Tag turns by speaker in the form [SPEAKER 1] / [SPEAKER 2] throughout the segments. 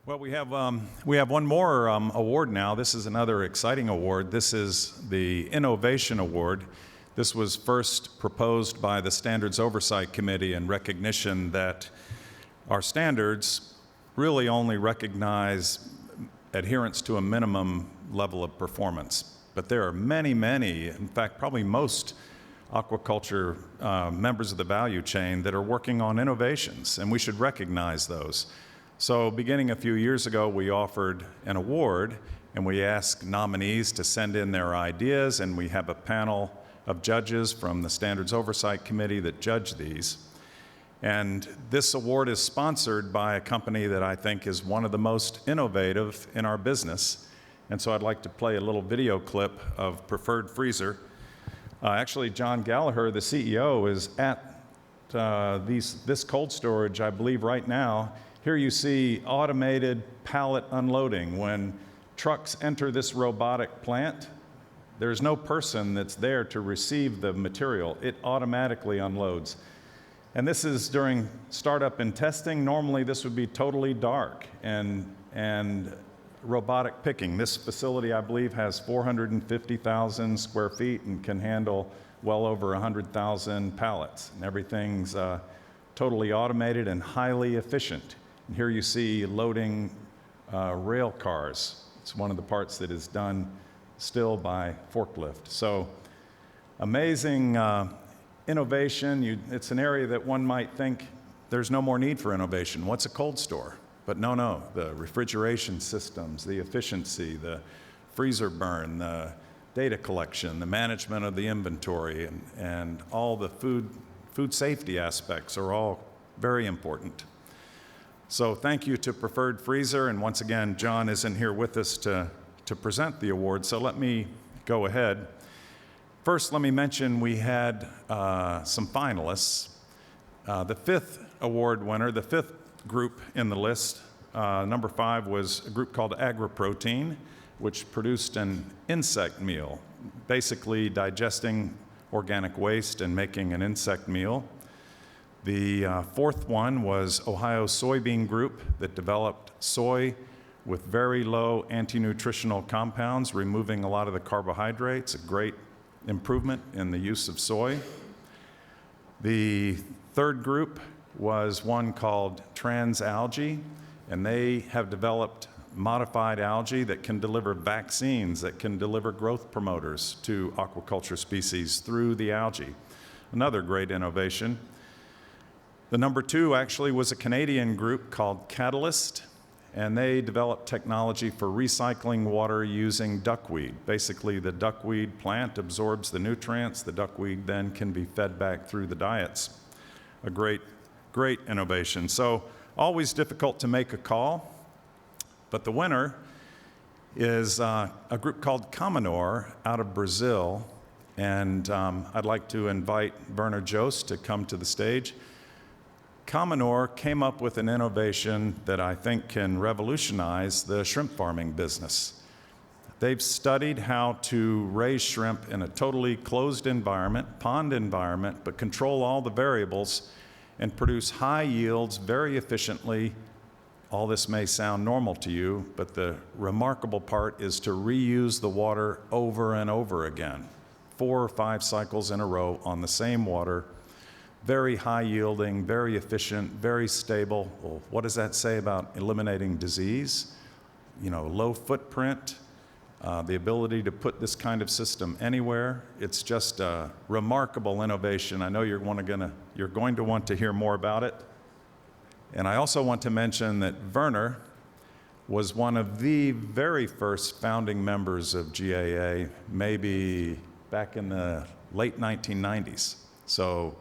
[SPEAKER 1] Well, we have one more award now. This is another exciting award. This is the Innovation Award. This was first proposed by the Standards Oversight Committee in recognition that our standards really only recognize adherence to a minimum level of performance. But there are many, in fact, probably most aquaculture members of the value chain that are working on innovations, and we should recognize those. So beginning a few years ago, we offered an award, and we asked nominees to send in their ideas, and we have a panel of judges from the Standards Oversight Committee that judge these. And this award is sponsored by a company that I think is one of the most innovative in our business. And so I'd like to play a little video clip of Preferred Freezer. Actually, John Gallagher, the CEO, is at this cold storage, I believe, right now. Here you see automated pallet unloading. When trucks enter this robotic plant, there's no person that's there to receive the material. It automatically unloads. And this is during startup and testing. Normally this would be totally dark and robotic picking. This facility, I believe, has 450,000 square feet and can handle well over 100,000 pallets. And everything's totally automated and highly efficient. And here you see loading rail cars. It's one of the parts that is done still by forklift. So amazing innovation. It's an area that one might think there's no more need for innovation. What's a cold store? But no, the refrigeration systems, the efficiency, the freezer burn, the data collection, the management of the inventory, and all the food safety aspects are all very important. So thank you to Preferred Freezer, and once again, John isn't here with us to present the award, so let me go ahead. First, let me mention we had some finalists. The fifth award winner, the fifth group in the list, number 5, was a group called AgriProtein, which produced an insect meal, basically digesting organic waste and making an insect meal. The fourth one was Ohio Soybean Group that developed soy with very low anti-nutritional compounds, removing a lot of the carbohydrates, a great improvement in the use of soy. The third group was one called Transalgae, and they have developed modified algae that can deliver vaccines, that can deliver growth promoters to aquaculture species through the algae. Another great innovation. The number 2 actually was a Canadian group called Catalyst, and they developed technology for recycling water using duckweed. Basically, the duckweed plant absorbs the nutrients. The duckweed then can be fed back through the diets. A great innovation. So always difficult to make a call, but the winner is a group called Camanor out of Brazil, and I'd like to invite Werner Jost to come to the stage. Camanor came up with an innovation that I think can revolutionize the shrimp farming business. They've studied how to raise shrimp in a totally closed environment, pond environment, but control all the variables and produce high yields very efficiently. All this may sound normal to you, but the remarkable part is to reuse the water over and over again, 4 or 5 cycles in a row on the same water. Very high yielding, very efficient, very stable. Well, what does that say about eliminating disease? Low footprint, the ability to put this kind of system anywhere. It's just a remarkable innovation. I know you're going to want to hear more about it. And I also want to mention that Werner was one of the very first founding members of GAA, maybe back in the late 1990s. So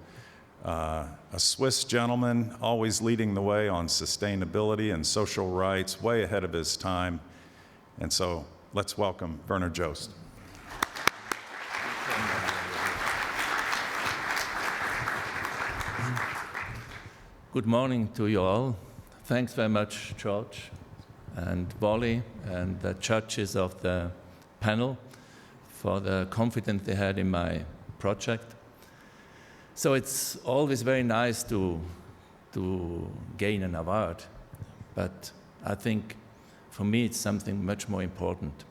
[SPEAKER 1] a Swiss gentleman, always leading the way on sustainability and social rights, way ahead of his time. And so let's welcome Werner Jost.
[SPEAKER 2] Good morning to you all. Thanks very much, George and Wally and the judges of the panel for the confidence they had in my project. So it's always very nice to gain an award, but I think for me it's something much more important.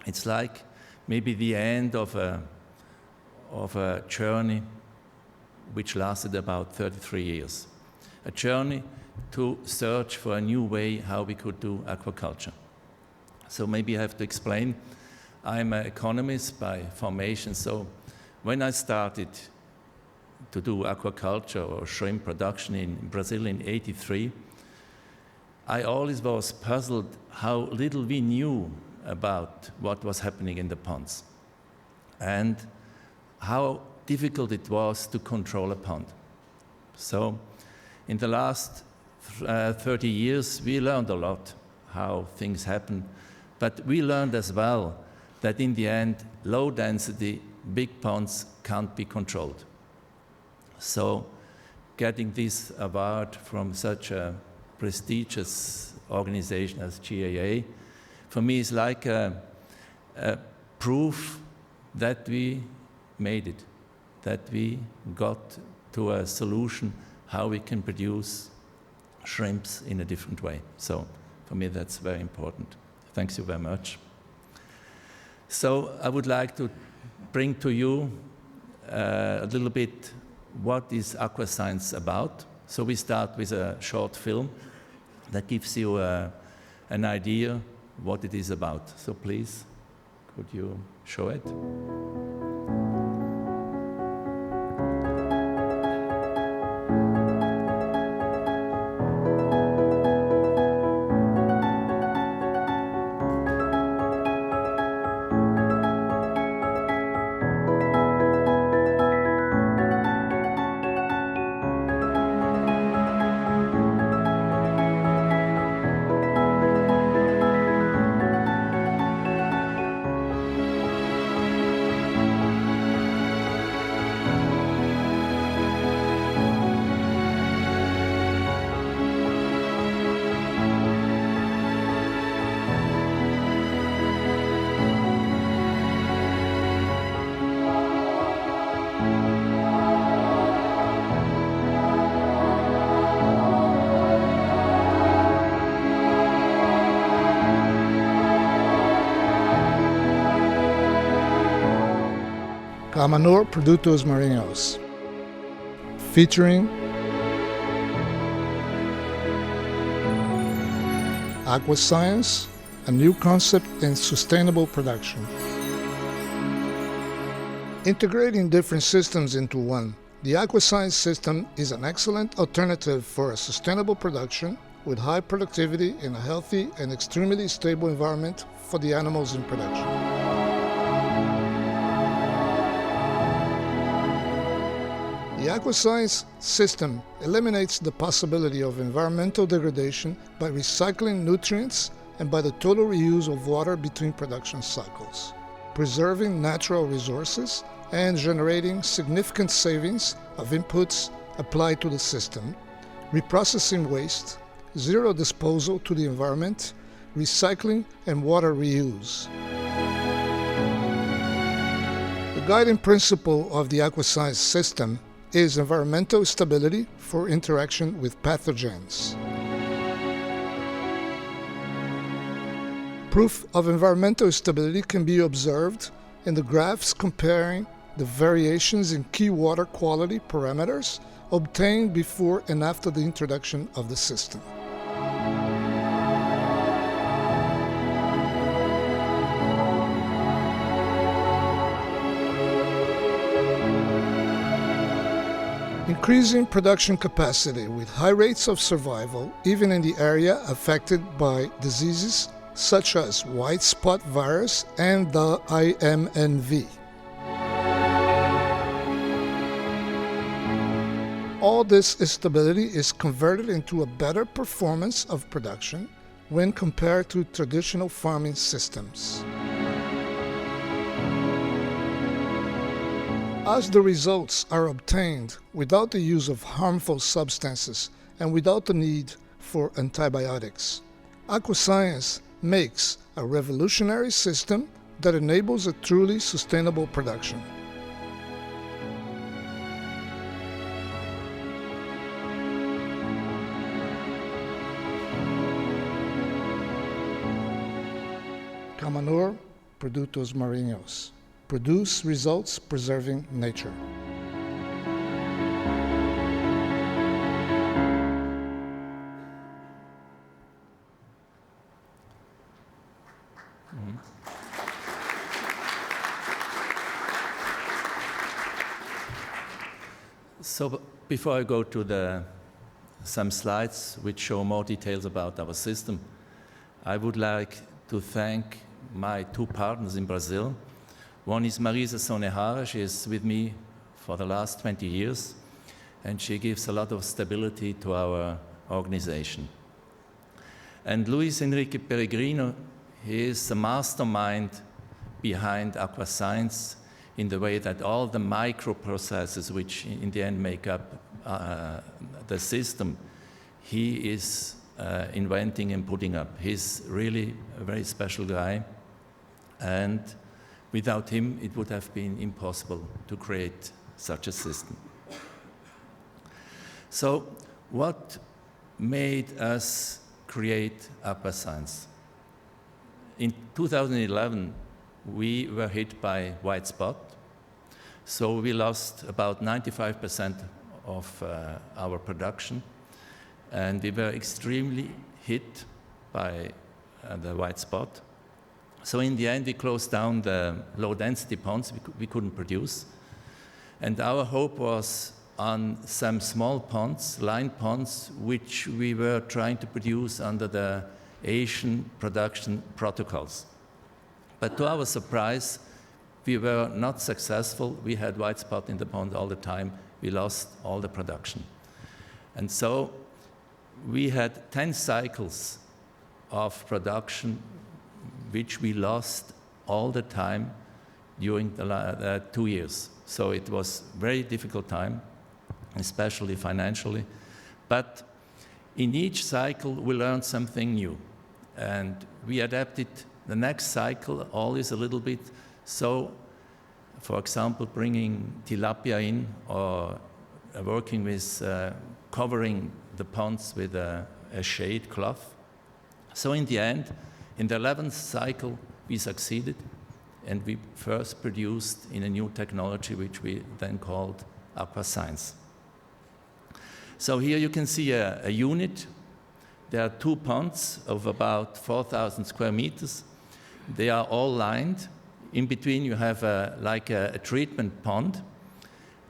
[SPEAKER 2] It's like maybe the end of a journey which lasted about 33 years. A journey to search for a new way how we could do aquaculture. So maybe I have to explain. I'm an economist by formation, so when I started to do aquaculture or shrimp production in Brazil in '83, I always was puzzled how little we knew about what was happening in the ponds and how difficult it was to control a pond. So in the last 30 years, we learned a lot how things happen, but we learned as well that in the end, low density, big ponds can't be controlled. So getting this award from such a prestigious organization as GAA, for me is like a proof that we made it, that we got to a solution how we can produce shrimps in a different way. So for me, that's very important. Thanks you very much. So I would like to bring to you a little bit what is AquaScience about. So we start with a short film that gives you an idea what it is about. So please, could you show it?
[SPEAKER 3] Camanor Produtos Marinhos, featuring Aqua Science, a new concept in sustainable production. Integrating different systems into one, the Aqua Science system is an excellent alternative for a sustainable production with high productivity in a healthy and extremely stable environment for the animals in production. The AquaScience system eliminates the possibility of environmental degradation by recycling nutrients and by the total reuse of water between production cycles, preserving natural resources and generating significant savings of inputs applied to the system, reprocessing waste, zero disposal to the environment, recycling and water reuse. The guiding principle of the AquaScience system is environmental stability for interaction with pathogens. Proof of environmental stability can be observed in the graphs comparing the variations in key water quality parameters obtained before and after the introduction of the system. Increasing production capacity with high rates of survival, even in the area affected by diseases such as white spot virus and the IMNV. All this stability is converted into a better performance of production when compared to traditional farming systems. As the results are obtained without the use of harmful substances and without the need for antibiotics, AquaScience makes a revolutionary system that enables a truly sustainable production. Camanor Produtos Marinhos. Produce results preserving nature.
[SPEAKER 2] So before I go to some slides which show more details about our system, I would like to thank my two partners in Brazil. One is Marisa Sonehara. She is with me for the last 20 years, and she gives a lot of stability to our organization. And Luis Enrique Peregrino, he is the mastermind behind Aqua Science in the way that all the microprocesses which in the end make up the system, he is inventing and putting up. He's really a very special guy, and without him it would have been impossible to create such a system. So what made us create Aqua Science? In 2011, we were hit by white spot, so we lost about 95% of our production, and we were extremely hit by the white spot. So in the end, we closed down the low-density ponds. We couldn't produce, and our hope was on some small ponds, line ponds, which we were trying to produce under the Asian production protocols. But to our surprise, we were not successful. We had white spot in the pond all the time. We lost all the production. And so we had 10 cycles of production, which we lost all the time during the 2 years. So it was a very difficult time, especially financially. But in each cycle, we learned something new. And we adapted the next cycle always a little bit. So, for example, bringing tilapia in or working with covering the ponds with a shade cloth. So in the end, in the 11th cycle, we succeeded, and we first produced in a new technology, which we then called Aqua Science. So here you can see a unit. There are 2 ponds of about 4,000 square meters. They are all lined. In between, you have a treatment pond,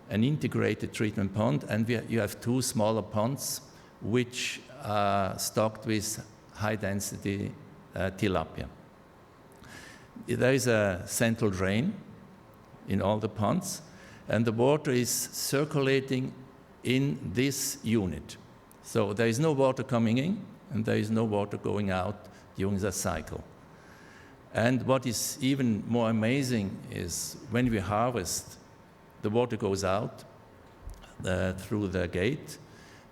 [SPEAKER 2] an integrated treatment pond, and you have 2 smaller ponds, which are stocked with high-density tilapia. There is a central drain in all the ponds, and the water is circulating in this unit. So there is no water coming in, and there is no water going out during the cycle. And what is even more amazing is when we harvest, the water goes out through the gate,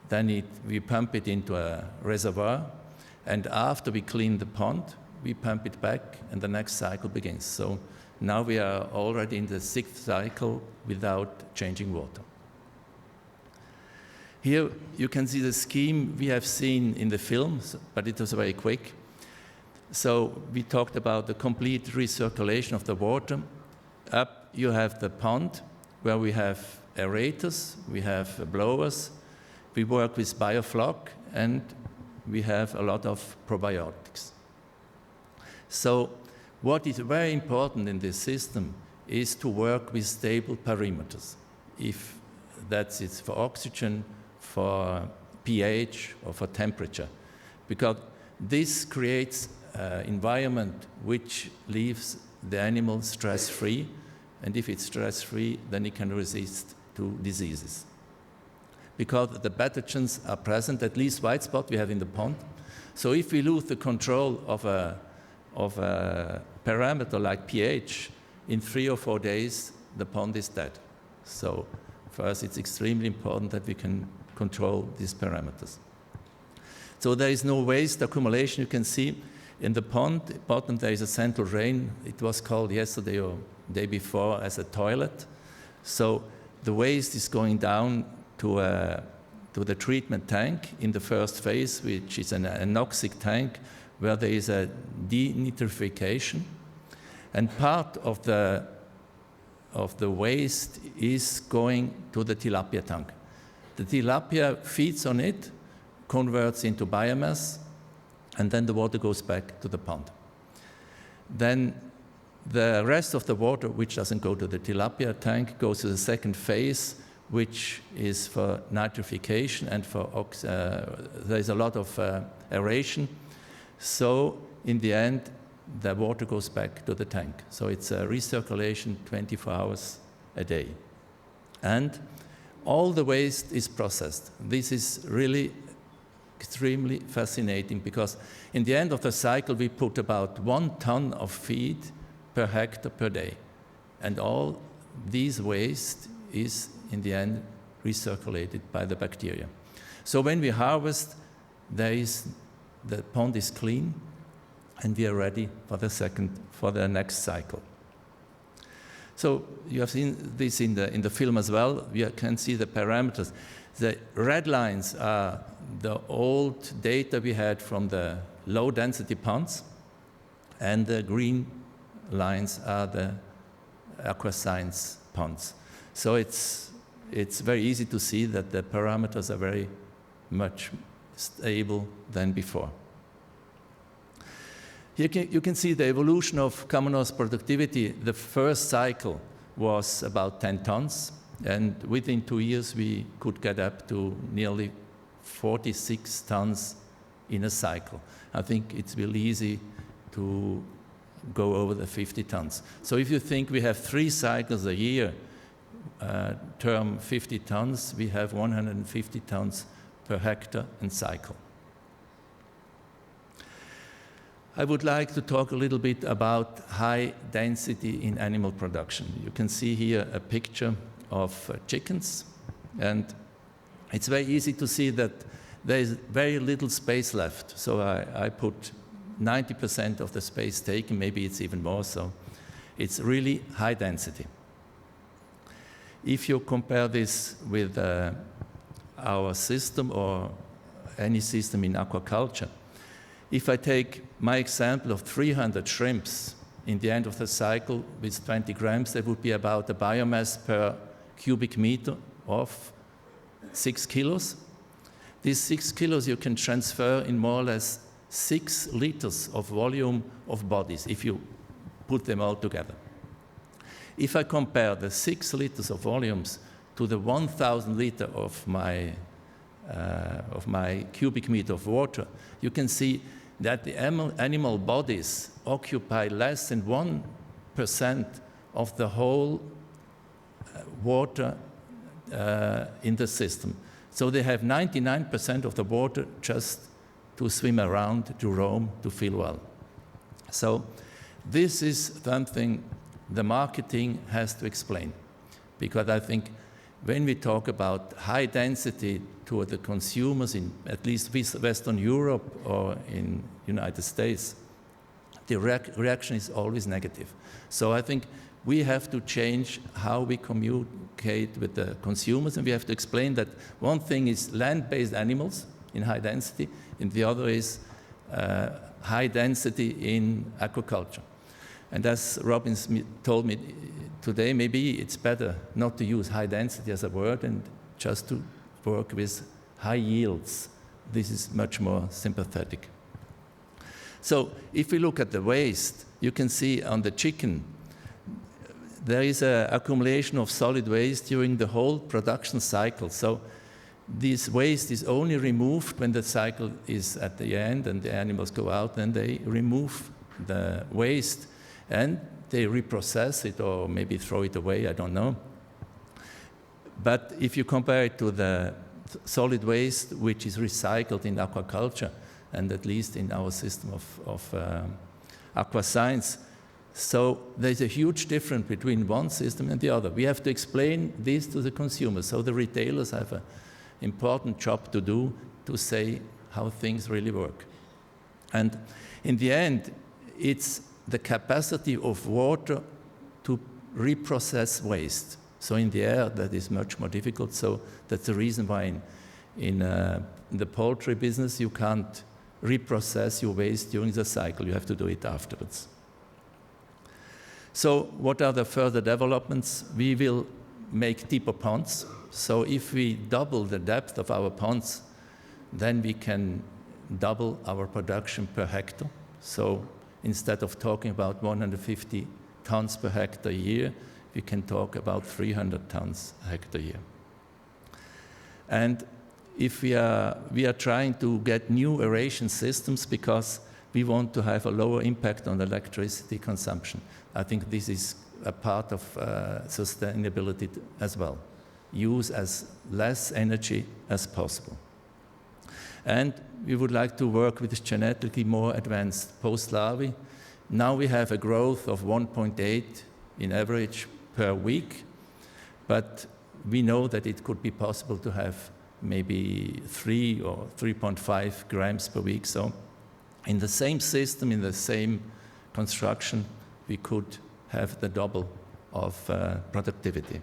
[SPEAKER 2] then we pump it into a reservoir, and after we clean the pond, we pump it back, and the next cycle begins. So now we are already in the 6th cycle without changing water. Here you can see the scheme we have seen in the films, but it was very quick. So we talked about the complete recirculation of the water. Up you have the pond where we have aerators, we have blowers, we work with biofloc, and we have a lot of probiotics. So what is very important in this system is to work with stable parameters. If that's it for oxygen, for pH, or for temperature, because this creates an environment which leaves the animal stress-free, and if it's stress-free, then it can resist to diseases. Because the pathogens are present, at least white spot we have in the pond. So if we lose the control of a parameter like pH, in 3 or 4 days, the pond is dead. So for us, it's extremely important that we can control these parameters. So there is no waste accumulation. You can see in the pond, bottom there is a central drain. It was called yesterday or day before as a toilet. So the waste is going down to the treatment tank in the first phase, which is an anoxic tank, where there is a denitrification. And part of the waste is going to the tilapia tank. The tilapia feeds on it, converts into biomass, and then the water goes back to the pond. Then the rest of the water, which doesn't go to the tilapia tank, goes to the second phase, which is for nitrification and for there's a lot of aeration. So in the end, the water goes back to the tank. So it's a recirculation 24 hours a day. And all the waste is processed. This is really extremely fascinating because in the end of the cycle, we put about 1 ton of feed per hectare per day. And all these waste is in the end recirculated by the bacteria. So when we harvest, the pond is clean, and we are ready for the next cycle. So you have seen this in the film as well. You can see the parameters. The red lines are the old data we had from the low-density ponds, and the green lines are the Aqua Science ponds. So it's very easy to see that the parameters are very much stable than before. You can see the evolution of Camanor's productivity. The first cycle was about 10 tons, and within 2 years we could get up to nearly 46 tons in a cycle. I think it's really easy to go over the 50 tons. So if you think we have 3 cycles a year, term 50 tons, we have 150 tons per hectare and cycle. I would like to talk a little bit about high density in animal production. You can see here a picture of chickens, and it's very easy to see that there is very little space left. So I put 90% of the space taken, maybe it's even more, so it's really high density. If you compare this with our system or any system in aquaculture, if I take my example of 300 shrimps in the end of the cycle with 20 grams, there would be about a biomass per cubic meter of 6 kilos. These 6 kilos you can transfer in more or less 6 liters of volume of bodies if you put them all together. If I compare the 6 liters of volumes to the 1,000 liter of my cubic meter of water, you can see that the animal bodies occupy less than 1% of the whole water in the system. So they have 99% of the water just to swim around, to roam, to feel well. So this is something the marketing has to explain, because I think when we talk about high density to the consumers in at least Western Europe or in United States, the reaction is always negative. So I think we have to change how we communicate with the consumers, and we have to explain that one thing is land-based animals in high density, and the other is high density in aquaculture. And as Robin told me today, maybe it's better not to use high density as a word and just to work with high yields. This is much more sympathetic. So if we look at the waste, you can see on the chicken, there is an accumulation of solid waste during the whole production cycle. So this waste is only removed when the cycle is at the end and the animals go out, and they remove the waste and they reprocess it or maybe throw it away, I don't know. But if you compare it to the solid waste which is recycled in aquaculture, and at least in our system of Aqua Science, so there's a huge difference between one system and the other. We have to explain this to the consumers, so the retailers have an important job to do to say how things really work. And in the end, it's the capacity of water to reprocess waste. So in the air, that is much more difficult. So that's the reason why in the poultry business, you can't reprocess your waste during the cycle. You have to do it afterwards. So what are the further developments? We will make deeper ponds. So if we double the depth of our ponds, then we can double our production per hectare. So instead of talking about 150 tons per hectare a year, we can talk about 300 tons a hectare a year. And if we are trying to get new aeration systems because we want to have a lower impact on electricity consumption. I think this is a part of sustainability as well. Use as less energy as possible. And we would like to work with genetically more advanced post-larvae. Now we have a growth of 1.8 in average per week, but we know that it could be possible to have maybe 3 or 3.5 grams per week. So in the same system, in the same construction, we could have the double of productivity.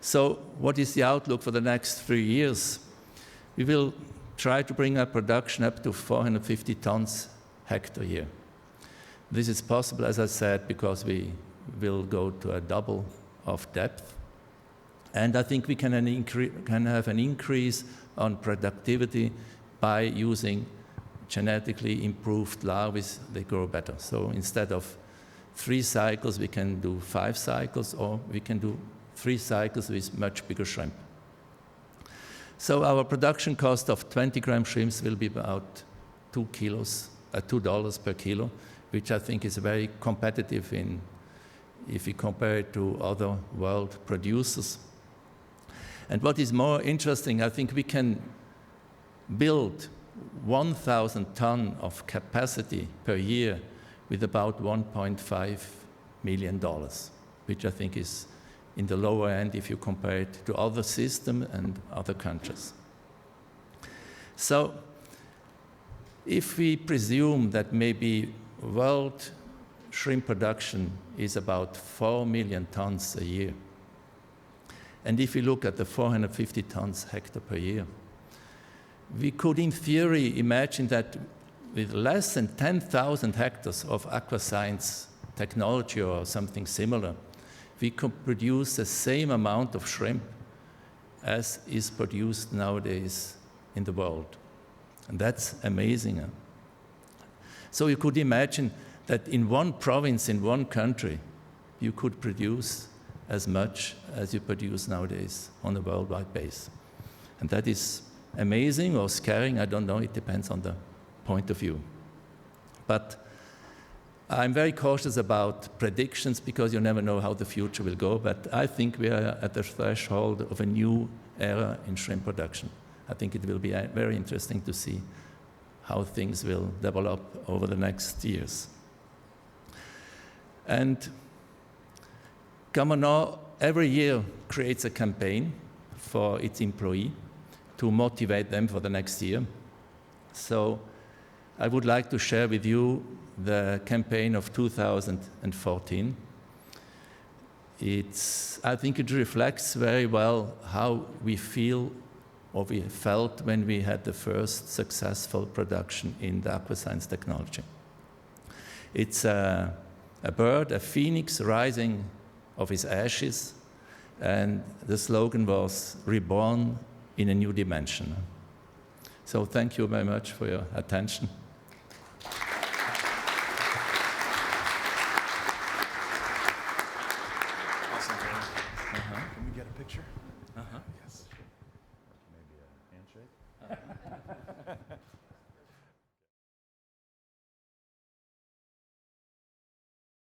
[SPEAKER 2] So what is the outlook for the next 3 years? We will try to bring our production up to 450 tons hectare a year. This is possible, as I said, because we will go to a double of depth. And I think we can have an increase on productivity by using genetically improved larvae. They grow better. So instead of 3 cycles, we can do 5 cycles, or we can do 3 cycles with much bigger shrimp. So our production cost of 20-gram shrimps will be about $2 per kilo, which I think is very competitive if you compare it to other world producers. And what is more interesting, I think we can build 1,000 tons of capacity per year with about $1.5 million, which I think is in the lower end if you compare it to other systems and other countries. So if we presume that maybe world shrimp production is about 4 million tons a year, and if we look at the 450 tons hectare per year, we could in theory imagine that with less than 10,000 hectares of Aqua Science technology or something similar, we could produce the same amount of shrimp as is produced nowadays in the world. And that's amazing. So you could imagine that in one province, in one country, you could produce as much as you produce nowadays on a worldwide base. And that is amazing or scaring, I don't know, it depends on the point of view. But I'm very cautious about predictions because you never know how the future will go, but I think we are at the threshold of a new era in shrimp production. I think it will be very interesting to see how things will develop over the next years. And Camanor every year creates a campaign for its employee to motivate them for the next year. So I would like to share with you the campaign of 2014. I think it reflects very well how we feel or we felt when we had the first successful production in the AquaScience technology. It's a bird, a phoenix rising of his ashes, and the slogan was, "Reborn in a new dimension." So thank you very much for your attention.
[SPEAKER 1] Can we get a picture? Yes. Maybe a handshake?